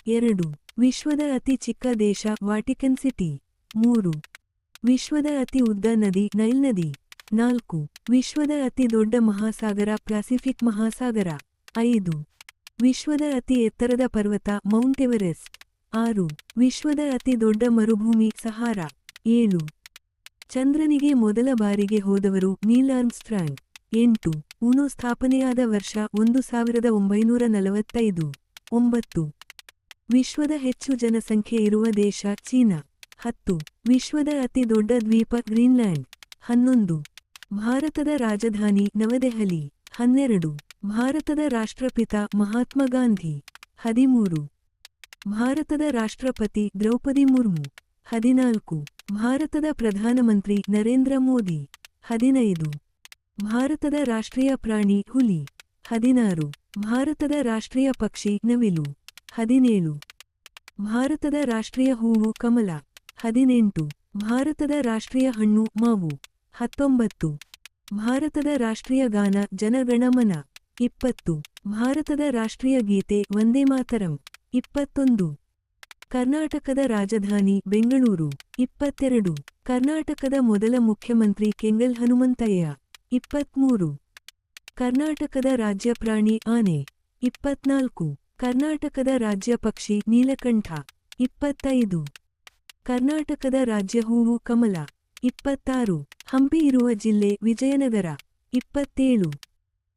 2. ವಿಶ್ವದ ಅತಿ ಚಿಕ್ಕ ದೇಶ ವಾಟಿಕನ್ ಸಿಟಿ. 3. ವಿಶ್ವದ ಅತಿ ಉದ್ದ ನದಿ ನೈಲ್ ನದಿ. 4. ವಿಶ್ವದ ಅತಿ ದೊಡ್ಡ ಮಹಾಸಾಗರ ಪ್ಯಾಸಿಫಿಕ್ ಮಹಾಸಾಗರ. 5. ವಿಶ್ವದ ಅತಿ ಎತ್ತರದ ಪರ್ವತ ಮೌಂಟ್ ಎವರೆಸ್ಟ್. 6. ವಿಶ್ವದ ಅತಿ ದೊಡ್ಡ ಮರುಭೂಮಿ ಸಹಾರಾ. 7. ಚಂದ್ರನಿಗೆ ಮೊದಲ ಬಾರಿಗೆ ಹೋದವರು ನೀಲ್ ಆರ್ಮ್ಸ್ಟ್ರಾಂಗ್. 8. ಉನೋ ಸ್ಥಾಪನೆಯಾದ ವರ್ಷ 1945. 9. ವಿಶ್ವದ ಹೆಚ್ಚು ಜನಸಂಖ್ಯೆ ಇರುವ ದೇಶ ಚೀನಾ. 10. ವಿಶ್ವದ ಅತಿ ದೊಡ್ಡ ದ್ವೀಪ ಗ್ರೀನ್ಲ್ಯಾಂಡ್. 11. ಭಾರತದ ರಾಜಧಾನಿ ನವದೆಹಲಿ. 12. ಭಾರತದ ರಾಷ್ಟ್ರಪಿತ ಮಹಾತ್ಮ ಗಾಂಧಿ. 13. ಭಾರತದ ರಾಷ್ಟ್ರಪತಿ ದ್ರೌಪದಿ ಮುರ್ಮು. 14. ಭಾರತದ ಪ್ರಧಾನಮಂತ್ರಿ ನರೇಂದ್ರ ಮೋದಿ. 15. ಭಾರತದ ರಾಷ್ಟ್ರೀಯ ಪ್ರಾಣಿ ಹುಲಿ. 16. ಭಾರತದ ರಾಷ್ಟ್ರೀಯ ಪಕ್ಷಿ ನವಿಲು. 17. ಭಾರತದ ರಾಷ್ಟ್ರೀಯ ಹೂವು ಕಮಲ. 18. ಭಾರತದ ರಾಷ್ಟ್ರೀಯ ಹಣ್ಣು ಮಾವು. 19. ಭಾರತದ ರಾಷ್ಟ್ರೀಯ ಗಾನ ಜನಗಣ ಮನ. 20. ಭಾರತದ ರಾಷ್ಟ್ರೀಯ ಗೀತೆ ವಂದೇ ಮಾತರಂ. 21. ಕರ್ನಾಟಕದ ರಾಜಧಾನಿ ಬೆಂಗಳೂರು. 22. ಕರ್ನಾಟಕದ ಮೊದಲ ಮುಖ್ಯಮಂತ್ರಿ ಕೆಂಗಲ್ ಹನುಮಂತಯ್ಯ. 23. ಕರ್ನಾಟಕದ ರಾಜ್ಯ ಪ್ರಾಣಿ ಆನೆ. 24. ಕರ್ನಾಟಕದ ರಾಜ್ಯ ಪಕ್ಷಿ ನೀಲಕಂಠ. 25. ಕರ್ನಾಟಕದ ರಾಜ್ಯ ಹೂವು ಕಮಲ. 26. ಹಂಪಿ ಇರುವ ಜಿಲ್ಲೆ ವಿಜಯನಗರ. 27.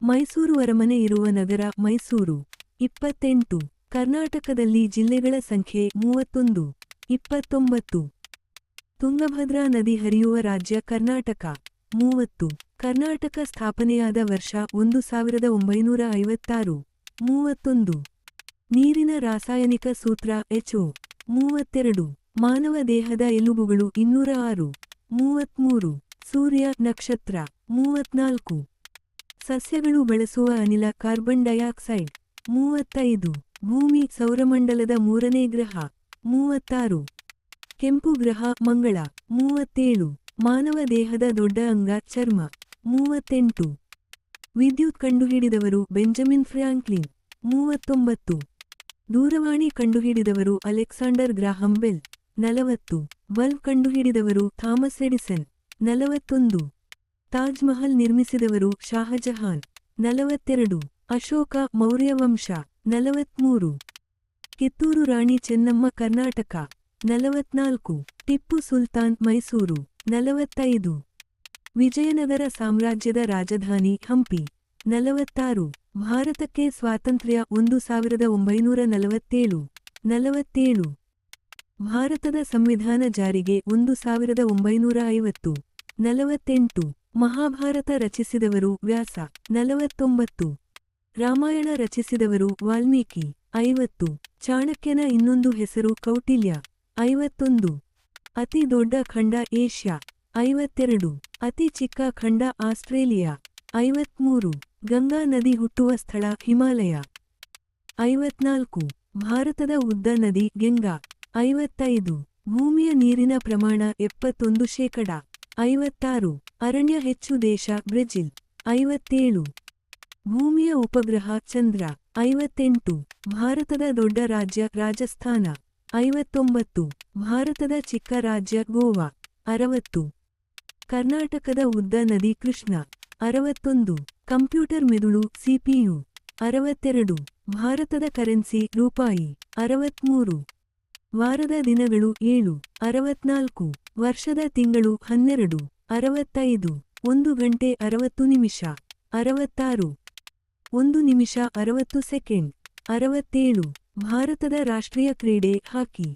ಮೈಸೂರು ಅರಮನೆ ಇರುವ ನಗರ ಮೈಸೂರು. 28. ಕರ್ನಾಟಕದಲ್ಲಿ ಜಿಲ್ಲೆಗಳ ಸಂಖ್ಯೆ 31. 29. ತುಂಗಭದ್ರಾ ನದಿ ಹರಿಯುವ ರಾಜ್ಯ ಕರ್ನಾಟಕ. 30. ಕರ್ನಾಟಕ ಸ್ಥಾಪನೆಯಾದ ವರ್ಷ 1956. 31. ನೀರಿನ ರಾಸಾಯನಿಕ ಸೂತ್ರ HO. 32. ಮಾನವ ದೇಹದ ಎಲುಬುಗಳು 206. 33. ಸೂರ್ಯ ನಕ್ಷತ್ರ. 34. ಸಸ್ಯಗಳು ಬಳಸುವ ಅನಿಲ ಕಾರ್ಬನ್ ಡೈಆಕ್ಸೈಡ್. 35. ಭೂಮಿ ಸೌರಮಂಡಲದ 3ನೇ ಗ್ರಹ. 36. ಕೆಂಪು ಗ್ರಹ ಮಂಗಳ. 37. ಮಾನವ ದೇಹದ ದೊಡ್ಡ ಅಂಗ ಚರ್ಮ. 38. ವಿದ್ಯುತ್ ಕಂಡುಹಿಡಿದವರು ಬೆಂಜಮಿನ್ ಫ್ರಾಂಕ್ಲಿನ್. 39. ದೂರವಾಣಿ ಕಂಡುಹಿಡಿದವರು ಅಲೆಕ್ಸಾಂಡರ್ ಗ್ರಾಹಂ ಬೆಲ್. 40. ಬಲ್ಬ್ ಕಂಡುಹಿಡಿದವರು ಥಾಮಸ್ ಎಡಿಸನ್. 41. ತಾಜ್ ಮಹಲ್ ನಿರ್ಮಿಸಿದವರು ಶಾಹಜಹಾನ್. 42. ಅಶೋಕ ಮೌರ್ಯ ವಂಶ. 43. ಕಿತ್ತೂರು ರಾಣಿ ಚೆನ್ನಮ್ಮ ಕರ್ನಾಟಕ. 44. ಟಿಪ್ಪು ಸುಲ್ತಾನ್ ಮೈಸೂರು. 45. ವಿಜಯನಗರ ಸಾಮ್ರಾಜ್ಯದ ರಾಜಧಾನಿ ಹಂಪಿ. 46. ಭಾರತಕ್ಕೆ ಸ್ವಾತಂತ್ರ್ಯ 1947. 47. ಭಾರತದ ಸಂವಿಧಾನ ಜಾರಿಗೆ 1950. 48. ಮಹಾಭಾರತ ರಚಿಸಿದವರು ವ್ಯಾಸ. 49. ರಾಮಾಯಣ ರಚಿಸಿದವರು ವಾಲ್ಮೀಕಿ. 50. ಚಾಣಕ್ಯನ ಇನ್ನೊಂದು ಹೆಸರು ಕೌಟಿಲ್ಯ. 51. ಅತಿ ದೊಡ್ಡ ಖಂಡ ಏಷ್ಯಾ. 52. ಅತಿ ಚಿಕ್ಕ ಖಂಡ ಆಸ್ಟ್ರೇಲಿಯಾ. 53. ಗಂಗಾ ನದಿ ಹುಟ್ಟುವ ಸ್ಥಳ ಹಿಮಾಲಯ. 54. ಭಾರತದ ಉದ್ದ ನದಿ ಗೆಂಗಾ. 55. ಭೂಮಿಯ ನೀರಿನ ಪ್ರಮಾಣ 71%. 56. ಅರಣ್ಯ ಹೆಚ್ಚು ದೇಶ ಬ್ರೆಜಿಲ್. 57. ಭೂಮಿಯ ಉಪಗ್ರಹ ಚಂದ್ರ. 58. ಭಾರತದ ದೊಡ್ಡ ರಾಜ್ಯ ರಾಜಸ್ಥಾನ. 59. ಭಾರತದ ಚಿಕ್ಕ ರಾಜ್ಯ ಗೋವಾ. 60. ಕರ್ನಾಟಕದ ಉದ್ದ ನದಿ ಕೃಷ್ಣ. 61. ಕಂಪ್ಯೂಟರ್ ಮೆದುಳು ಸಿಪಿಯು. 62. ಭಾರತದ ಕರೆನ್ಸಿ ರೂಪಾಯಿ. 63. ವಾರದ ದಿನಗಳು 7. 64. ವರ್ಷದ ತಿಂಗಳು 12. 65. 1 ಗಂಟೆ 60 ನಿಮಿಷ. 66. 1 ನಿಮಿಷ 60 ಸೆಕೆಂಡ್. 67. ಭಾರತದ ರಾಷ್ಟ್ರೀಯ ಕ್ರೀಡೆ ಹಾಕಿ.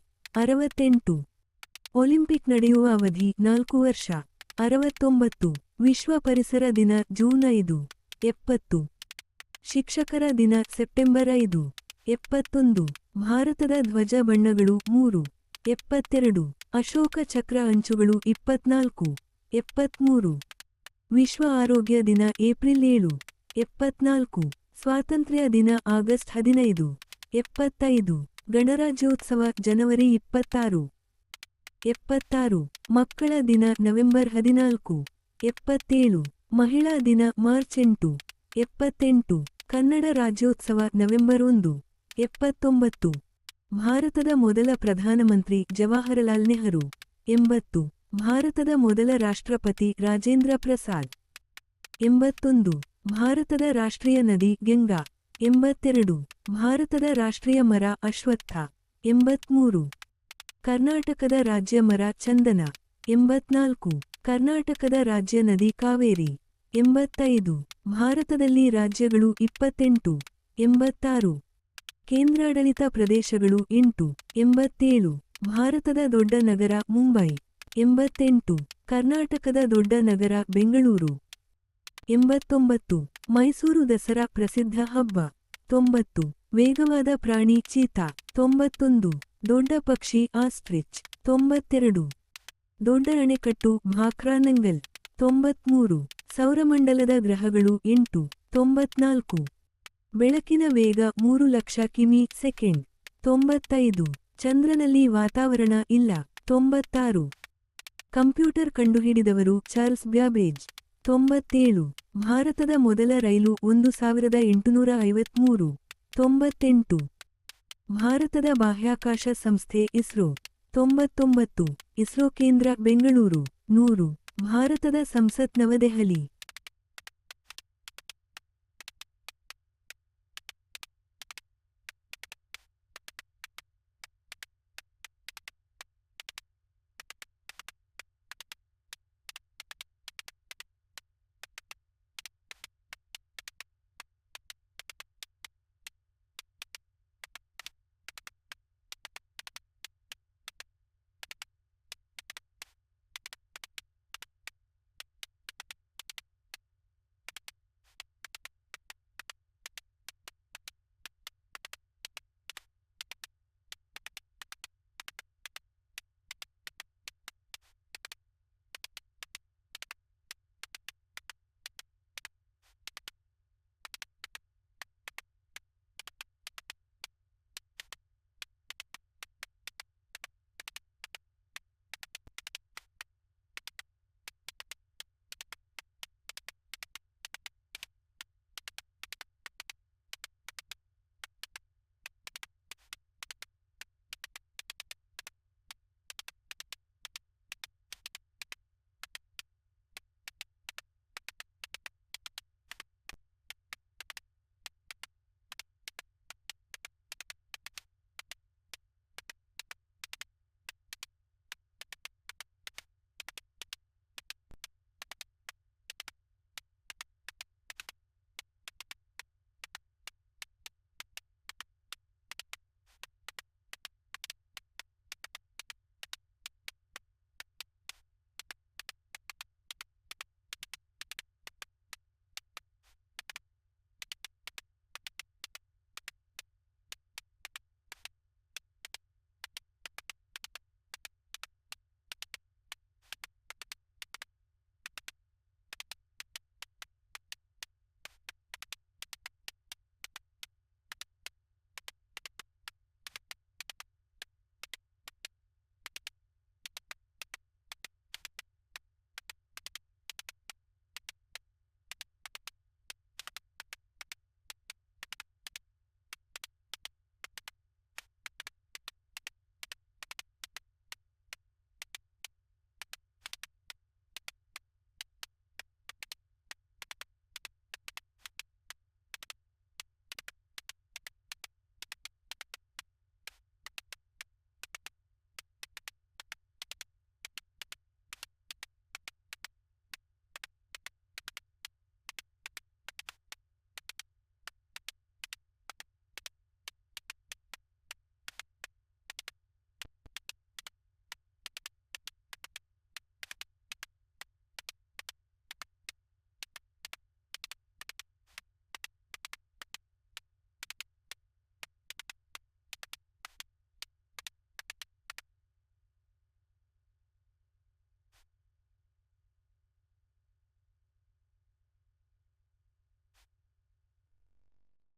68. ಒಲಿಂಪಿಕ್ ನಡೆಯುವ ಅವಧಿ 4 ವರ್ಷ. 69. ವಿಶ್ವ ಪರಿಸರ ದಿನ ಜೂನ್ 5. 70. ಶಿಕ್ಷಕರ ದಿನ ಸೆಪ್ಟೆಂಬರ್ 5. 71. ಭಾರತದ ಧ್ವಜ ಬಣ್ಣಗಳು 3. 72. ಅಶೋಕ ಚಕ್ರ ಅಂಚುಗಳು 24. 73. ವಿಶ್ವ ಆರೋಗ್ಯ ದಿನ ಏಪ್ರಿಲ್ 7. 74. ಸ್ವಾತಂತ್ರ್ಯ ದಿನ ಆಗಸ್ಟ್ 15. 75. ಗಣರಾಜ್ಯೋತ್ಸವ ಜನವರಿ 26. 76. ಮಕ್ಕಳ ದಿನ ನವೆಂಬರ್ 14. 77. ಮಹಿಳಾ ದಿನ ಮಾರ್ಚ್ 8. 78. ಕನ್ನಡ ರಾಜ್ಯೋತ್ಸವ ನವೆಂಬರ್ 1. 79. ಭಾರತದ ಮೊದಲ ಪ್ರಧಾನಮಂತ್ರಿ ಜವಾಹರಲಾಲ್ ನೆಹರು. 80. ಭಾರತದ ಮೊದಲ ರಾಷ್ಟ್ರಪತಿ ರಾಜೇಂದ್ರ ಪ್ರಸಾದ್. 81. ಭಾರತದ ರಾಷ್ಟ್ರೀಯ ನದಿ ಗಂಗಾ. 82. ಭಾರತದ ರಾಷ್ಟ್ರೀಯ ಮರ ಅಶ್ವತ್ಥ. 83. ಕರ್ನಾಟಕದ ರಾಜ್ಯ ಮರ ಚಂದನ. 84. ಕರ್ನಾಟಕದ ರಾಜ್ಯ ನದಿ ಕಾವೇರಿ. 85. ಭಾರತದಲ್ಲಿ ರಾಜ್ಯಗಳು 28. 86. ಕೇಂದ್ರಾಡಳಿತ ಪ್ರದೇಶಗಳು 8. 87. ಭಾರತದ ದೊಡ್ಡ ನಗರ ಮುಂಬೈ. 88. ಕರ್ನಾಟಕದ ದೊಡ್ಡ ನಗರ ಬೆಂಗಳೂರು. 89. ಮೈಸೂರು ದಸರಾ ಪ್ರಸಿದ್ಧ ಹಬ್ಬ. 90. ವೇಗವಾದ ಪ್ರಾಣಿ ಚೀತಾ. 91. ದೊಡ್ಡ ಪಕ್ಷಿ ಆಸ್ಟ್ರಿಚ್. 92. ದೊಡ್ಡ ಅಣೆಕಟ್ಟು ಭಾಕ್ರಾ ನಂಗಲ್. 93. ಸೌರಮಂಡಲದ ಗ್ರಹಗಳು 8. 94. ಬೆಳಕಿನ ವೇಗ 3 ಲಕ್ಷ ಕಿಮಿ ಸೆಕೆಂಡ್. 95. ಚಂದ್ರನಲ್ಲಿ ವಾತಾವರಣ ಇಲ್ಲ. 96. ಕಂಪ್ಯೂಟರ್ ಕಂಡುಹಿಡಿದವರು ಚಾರ್ಲ್ಸ್ ಬ್ಯಾಬೇಜ್. 97. ಭಾರತದ ಮೊದಲ ರೈಲು 1853. 98. ಭಾರತದ ಬಾಹ್ಯಾಕಾಶ ಸಂಸ್ಥೆ ಇಸ್ರೋ. 99. ಇಸ್ರೋ ಕೇಂದ್ರ ಬೆಂಗಳೂರು. 100. ಭಾರತದ ಸಂಸತ್ ನವದೆಹಲಿ.